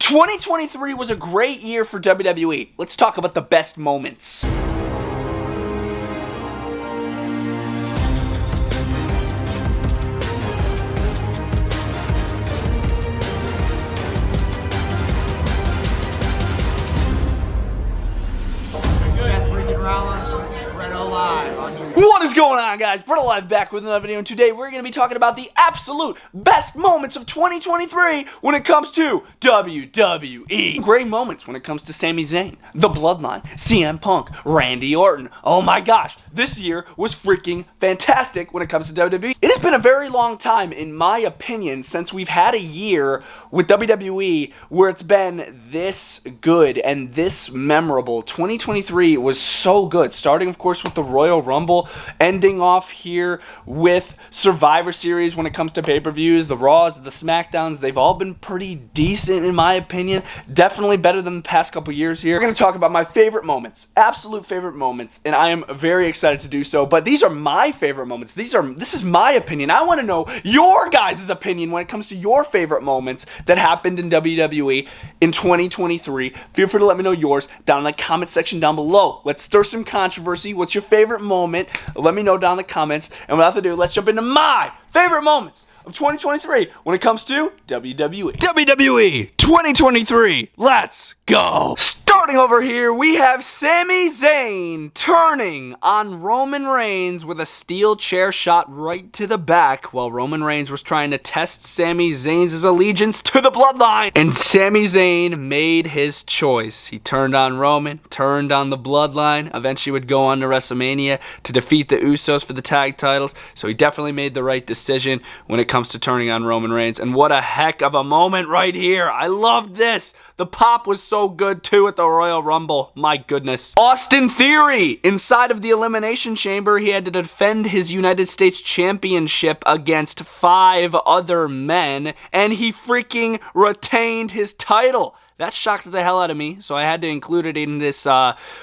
2023 was a great year for WWE. Let's talk about the best moments. What is going on, guys? Bretto Live back with another video, and today we're going to be talking about the absolute best moments of 2023 when it comes to WWE. Great moments when it comes to Sami Zayn, The Bloodline, CM Punk, Randy Orton. Oh my gosh, this year was freaking fantastic when it comes to WWE. It has been a very long time, in my opinion, since we've had a year with WWE where it's been this good and this memorable. 2023 was so good, starting of course with the Royal Rumble, ending off here with Survivor Series when it comes to pay-per-views. The Raws, the SmackDowns, they've all been pretty decent in my opinion. Definitely better than the past couple years here. We're going to talk about my favorite moments, absolute favorite moments, and I am very excited to do so. But these are my favorite moments. This is my opinion. I want to know your guys' opinion when it comes to your favorite moments that happened in WWE in 2023. Feel free to let me know yours down in the comment section down below. Let's stir some controversy. What's your favorite moment? Let me know down in the comments. And without further ado, let's jump into my favorite moments of 2023 when it comes to WWE. WWE 2023. Let's go. Starting over here, we have Sami Zayn turning on Roman Reigns with a steel chair shot right to the back while Roman Reigns was trying to test Sami Zayn's allegiance to the Bloodline. And Sami Zayn made his choice. He turned on Roman, turned on the Bloodline, eventually would go on to WrestleMania to defeat the Usos for the tag titles. So he definitely made the right decision when it comes to turning on Roman Reigns. And what a heck of a moment right here. I loved this. The pop was so good too at the Royal Rumble. My goodness. Austin Theory. Inside of the Elimination Chamber, he had to defend his United States Championship against 5 other men, and he freaking retained his title. That shocked the hell out of me, so I had to include it in this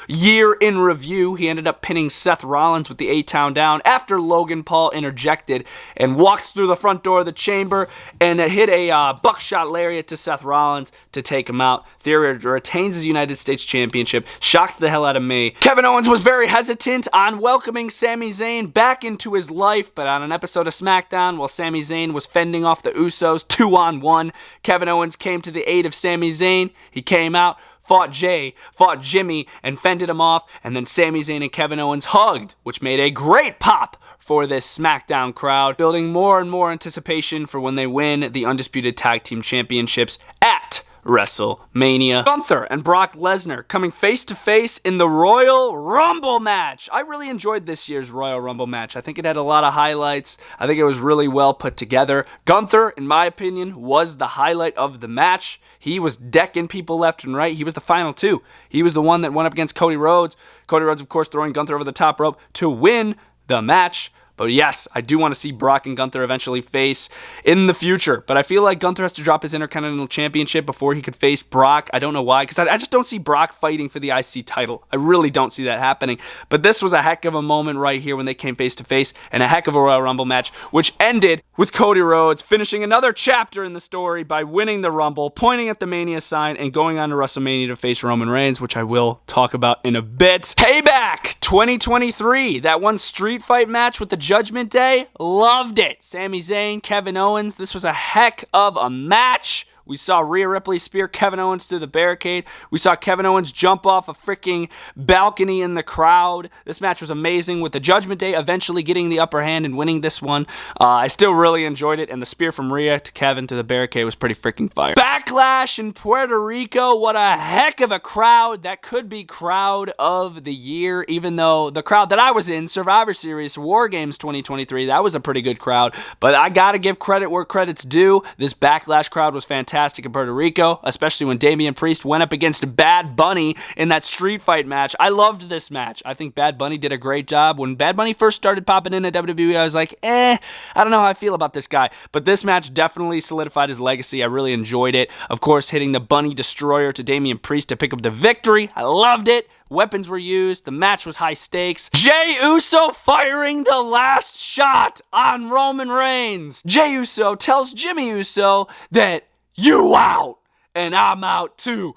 year in review. He ended up pinning Seth Rollins with the A-Town down after Logan Paul interjected and walked through the front door of the chamber and hit a buckshot lariat to Seth Rollins to take him out. Theory retains his United States Championship. Shocked the hell out of me. Kevin Owens was very hesitant on welcoming Sami Zayn back into his life, but on an episode of SmackDown, while Sami Zayn was fending off the Usos 2-on-1, Kevin Owens came to the aid of Sami Zayn. He came out, fought Jay, fought Jimmy, and fended him off, and then Sami Zayn and Kevin Owens hugged, which made a great pop for this SmackDown crowd, building more and more anticipation for when they win the Undisputed Tag Team Championships at WrestleMania. Gunther and Brock Lesnar coming face to face in the Royal Rumble match. I really enjoyed this year's Royal Rumble match. I think it had a lot of highlights. I think it was really well put together. Gunther, in my opinion, was the highlight of the match. He was decking people left and right. He was the final two. He was the one that went up against Cody Rhodes. Cody Rhodes, of course, throwing Gunther over the top rope to win the match. But yes, I do want to see Brock and Gunther eventually face in the future. But I feel like Gunther has to drop his Intercontinental Championship before he could face Brock. I don't know why, because I just don't see Brock fighting for the IC title. I really don't see that happening. But this was a heck of a moment right here when they came face to face, and a heck of a Royal Rumble match, which ended with Cody Rhodes finishing another chapter in the story by winning the Rumble, pointing at the Mania sign, and going on to WrestleMania to face Roman Reigns, which I will talk about in a bit. Payback 2023, that one street fight match with the Judgment Day, loved it. Sami Zayn, Kevin Owens, this was a heck of a match. We saw Rhea Ripley spear Kevin Owens through the barricade. We saw Kevin Owens jump off a freaking balcony in the crowd. This match was amazing, with the Judgment Day eventually getting the upper hand and winning this one. I still really enjoyed it, and the spear from Rhea to Kevin through the barricade was pretty freaking fire. Backlash in Puerto Rico. What a heck of a crowd. That could be crowd of the year, even though the crowd that I was in, Survivor Series, War Games 2023, that was a pretty good crowd. But I gotta give credit where credit's due. This Backlash crowd was fantastic in Puerto Rico, especially when Damian Priest went up against Bad Bunny in that street fight match. I loved this match. I think Bad Bunny did a great job. When Bad Bunny first started popping in at WWE, I was like, I don't know how I feel about this guy. But this match definitely solidified his legacy. I really enjoyed it. Of course, hitting the Bunny Destroyer to Damian Priest to pick up the victory. I loved it. Weapons were used. The match was high stakes. Jey Uso firing the last shot on Roman Reigns. Jey Uso tells Jimmy Uso that "you out." and I'm out too.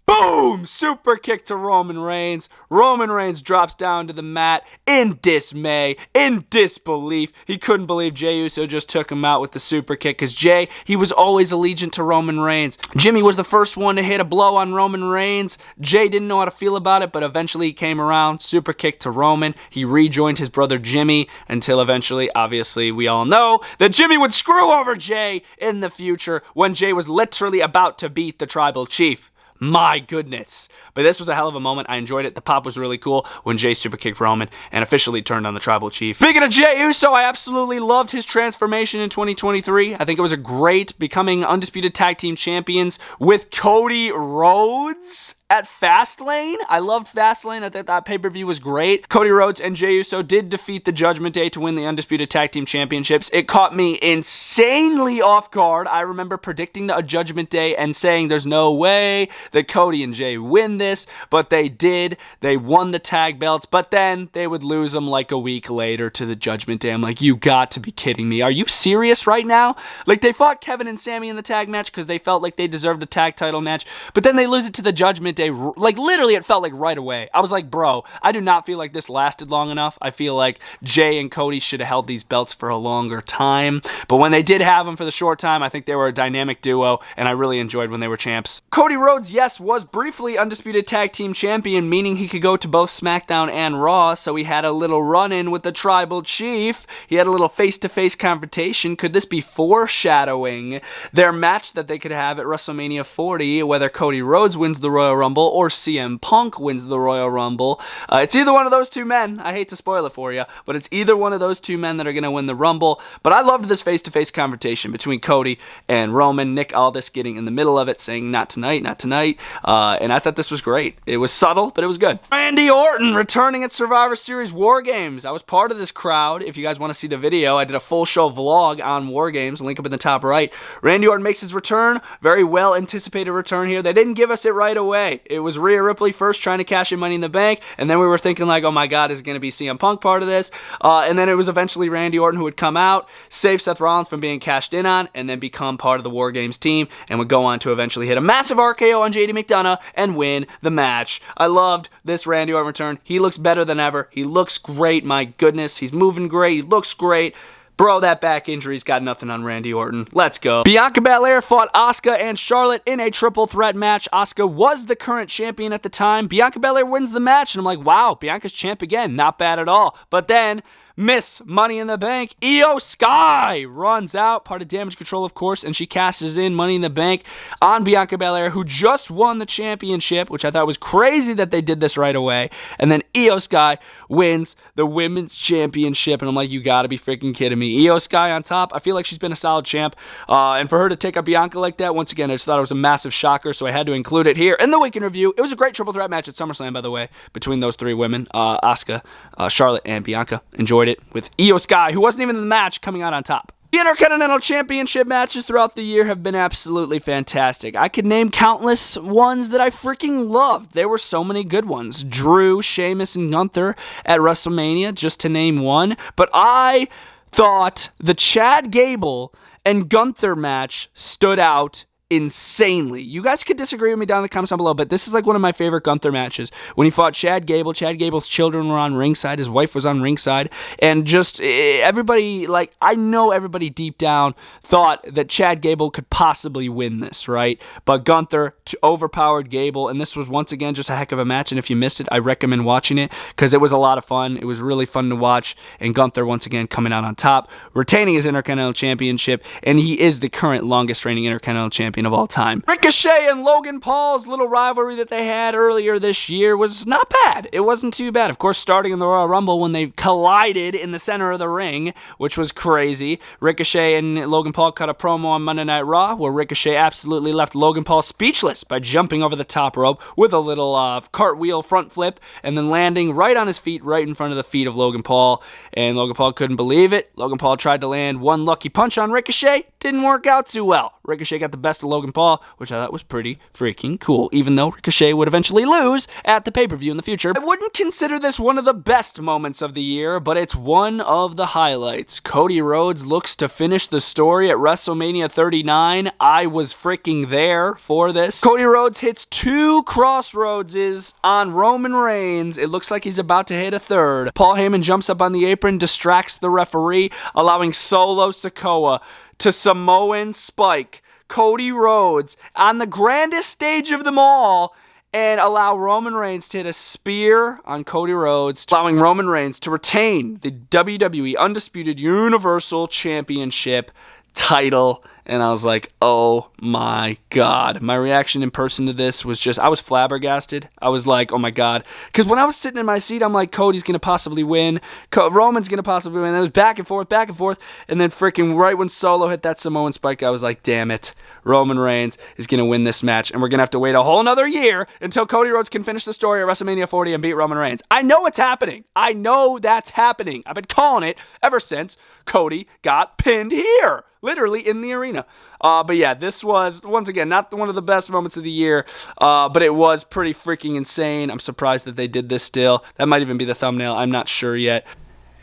Boom! Super kick to Roman Reigns. Roman Reigns drops down to the mat in dismay, in disbelief. He couldn't believe Jey Uso just took him out with the super kick because Jey, he was always allegiant to Roman Reigns. Jimmy was the first one to hit a blow on Roman Reigns. Jey didn't know how to feel about it, but eventually he came around. Super kick to Roman. He rejoined his brother Jimmy until eventually, obviously, we all know that Jimmy would screw over Jey in the future when Jey was literally about to beat the Tribal Chief. My goodness. But this was a hell of a moment. I enjoyed it. The pop was really cool when Jey super kicked Roman and officially turned on the Tribal Chief. Speaking of Jey Uso, I absolutely loved his transformation in 2023. I think it was a great becoming undisputed tag team champions with Cody Rhodes at Fastlane. I loved Fastlane. I thought that pay-per-view was great. Cody Rhodes and Jey Uso did defeat the Judgment Day to win the Undisputed Tag Team Championships. It caught me insanely off guard. I remember predicting the Judgment Day and saying there's no way that Cody and Jey win this, but they did. They won the tag belts, but then they would lose them like a week later to the Judgment Day. I'm like, you got to be kidding me. Are you serious right now? Like, they fought Kevin and Sami in the tag match because they felt like they deserved a tag title match, but then they lose it to the Judgment Day. Like, literally, it felt like right away. I was like, bro, I do not feel like this lasted long enough. I feel like Jey and Cody should have held these belts for a longer time. But when they did have them for the short time, I think they were a dynamic duo, and I really enjoyed when they were champs. Cody Rhodes, yes, was briefly Undisputed Tag Team Champion, meaning he could go to both SmackDown and Raw, so he had a little run-in with the Tribal Chief. He had a little face-to-face confrontation. Could this be foreshadowing their match that they could have at WrestleMania 40, whether Cody Rhodes wins the Royal Rumble or CM Punk wins the Royal Rumble? It's either one of those two men. I hate to spoil it for you, but it's either one of those two men that are going to win the Rumble. But I loved this face-to-face confrontation between Cody and Roman. Nick Aldis getting in the middle of it, saying, not tonight, not tonight. And I thought this was great. It was subtle, but it was good. Randy Orton returning at Survivor Series War Games. I was part of this crowd. If you guys want to see the video, I did a full show vlog on War Games. Link up in the top right. Randy Orton makes his return. Very well anticipated return here. They didn't give us it right away. It was Rhea Ripley first trying to cash in Money in the Bank, and then we were thinking like, oh my god, is it going to be CM Punk part of this? And then it was eventually Randy Orton who would come out, save Seth Rollins from being cashed in on, and then become part of the War Games team, and would go on to eventually hit a massive RKO on JD McDonough and win the match. I loved this Randy Orton return. He looks better than ever. He looks great. My goodness, he's moving great. He looks great. Bro, that back injury's got nothing on Randy Orton. Let's go. Bianca Belair fought Asuka and Charlotte in a triple threat match. Asuka was the current champion at the time. Bianca Belair wins the match, and I'm like, wow, Bianca's champ again. Not bad at all. But then Miss Money in the Bank, Io Sky, runs out, part of Damage Control, of course, and she cashes in Money in the Bank on Bianca Belair, who just won the championship, which I thought was crazy that they did this right away. And then Io Sky wins the Women's Championship, and I'm like, you gotta be freaking kidding me. Io Sky on top. I feel like she's been a solid champ, and for her to take up Bianca like that, once again, I just thought it was a massive shocker, so I had to include it here in the week in review. It was a great triple threat match at SummerSlam, by the way, between those three women, Asuka, Charlotte, and Bianca. Enjoyed it with Io Sky, who wasn't even in the match, coming out on top. The Intercontinental Championship matches throughout the year have been absolutely fantastic. I could name countless ones that I freaking loved. There were so many good ones. Drew, Sheamus, and Gunther at WrestleMania, just to name one. But I thought the Chad Gable and Gunther match stood out insanely. You guys could disagree with me down in the comments down below, but this is like one of my favorite Gunther matches. When he fought Chad Gable, Chad Gable's children were on ringside, his wife was on ringside, and just everybody, like, I know everybody deep down thought that Chad Gable could possibly win this, right? But Gunther overpowered Gable, and this was once again just a heck of a match, and if you missed it, I recommend watching it, because it was a lot of fun. It was really fun to watch, and Gunther once again coming out on top, retaining his Intercontinental Championship, and he is the current longest reigning Intercontinental Champion of all time. Ricochet and Logan Paul's little rivalry that they had earlier this year was not bad. It wasn't too bad. Of course, starting in the Royal Rumble when they collided in the center of the ring, which was crazy. Ricochet and Logan Paul cut a promo on Monday Night Raw where Ricochet absolutely left Logan Paul speechless by jumping over the top rope with a little cartwheel front flip and then landing right on his feet, right in front of the feet of Logan Paul. And Logan Paul couldn't believe it. Logan Paul tried to land one lucky punch on Ricochet. Didn't work out too well. Ricochet got the best of Logan Paul, which I thought was pretty freaking cool, even though Ricochet would eventually lose at the pay-per-view in the future. I wouldn't consider this one of the best moments of the year, but it's one of the highlights. Cody Rhodes looks to finish the story at WrestleMania 39. I was freaking there for this. Cody Rhodes hits 2 crossroadses on Roman Reigns. It looks like he's about to hit a third. Paul Heyman jumps up on the apron, distracts the referee, allowing Solo Sikoa to Samoan Spike Cody Rhodes on the grandest stage of them all and allow Roman Reigns to hit a spear on Cody Rhodes, allowing Roman Reigns to retain the WWE Undisputed Universal Championship title. And I was like, oh my God. My reaction in person to this was just, I was flabbergasted. I was like, oh my God. Because when I was sitting in my seat, I'm like, Cody's going to possibly win. Roman's going to possibly win. And it was back and forth, back and forth. And then freaking right when Solo hit that Samoan Spike, I was like, damn it. Roman Reigns is going to win this match. And we're going to have to wait a whole nother year until Cody Rhodes can finish the story at WrestleMania 40 and beat Roman Reigns. I know it's happening. I know that's happening. I've been calling it ever since Cody got pinned here. Literally in the arena. But yeah, this was, once again, not one of the best moments of the year, but it was pretty freaking insane. I'm surprised that they did this still. That might even be the thumbnail. I'm not sure yet.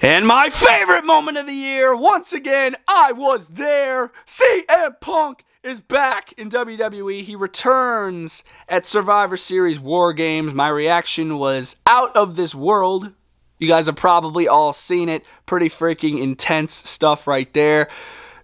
And my favorite moment of the year, once again, I was there. CM Punk is back in WWE. He returns at Survivor Series War Games. My reaction was out of this world. You guys have probably all seen it. Pretty freaking intense stuff right there.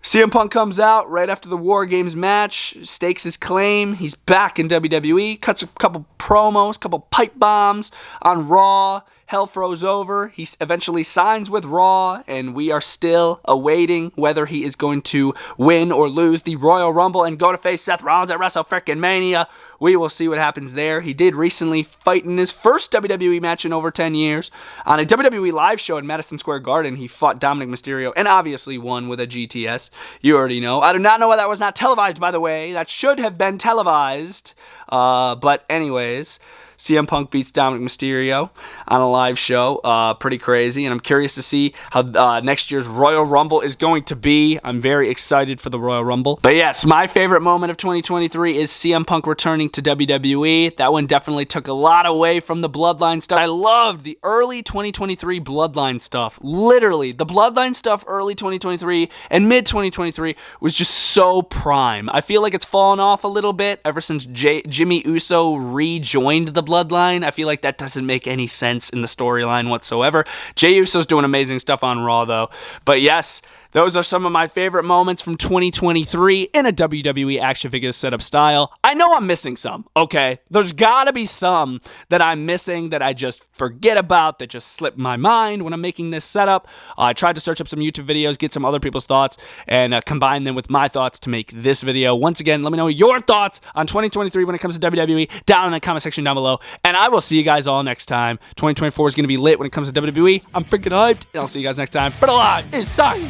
CM Punk comes out right after the War Games match, stakes his claim. He's back in WWE, cuts a couple promos, couple pipe bombs on Raw. Hell froze over. He eventually signs with Raw, and we are still awaiting whether he is going to win or lose the Royal Rumble and go to face Seth Rollins at WrestleFrickin-Mania. We will see what happens there. He did recently fight in his first WWE match in over 10 years. On a WWE live show in Madison Square Garden, he fought Dominic Mysterio and obviously won with a GTS. You already know. I do not know why that was not televised, by the way. That should have been televised. But anyways, CM Punk beats Dominic Mysterio on a live show. Pretty crazy. And I'm curious to see how next year's Royal Rumble is going to be. I'm very excited for the Royal Rumble. But yes, my favorite moment of 2023 is CM Punk returning to WWE. That one definitely took a lot away from the Bloodline stuff. I loved the early 2023 Bloodline stuff. Literally, the Bloodline stuff early 2023 and mid 2023 was just so prime. I feel like it's fallen off a little bit ever since Jimmy Uso rejoined the Bloodline. I feel like that doesn't make any sense in the storyline whatsoever. Jey Uso's doing amazing stuff on Raw, though. But yes, those are some of my favorite moments from 2023 in a WWE action figure setup style. I know I'm missing some, okay? There's gotta be some that I'm missing that I just forget about, that just slip my mind when I'm making this setup. I tried to search up some YouTube videos, get some other people's thoughts, and combine them with my thoughts to make this video. Once again, let me know your thoughts on 2023 when it comes to WWE down in the comment section down below, and I will see you guys all next time. 2024 is going to be lit when it comes to WWE. I'm freaking hyped, and I'll see you guys next time. Bretto is signing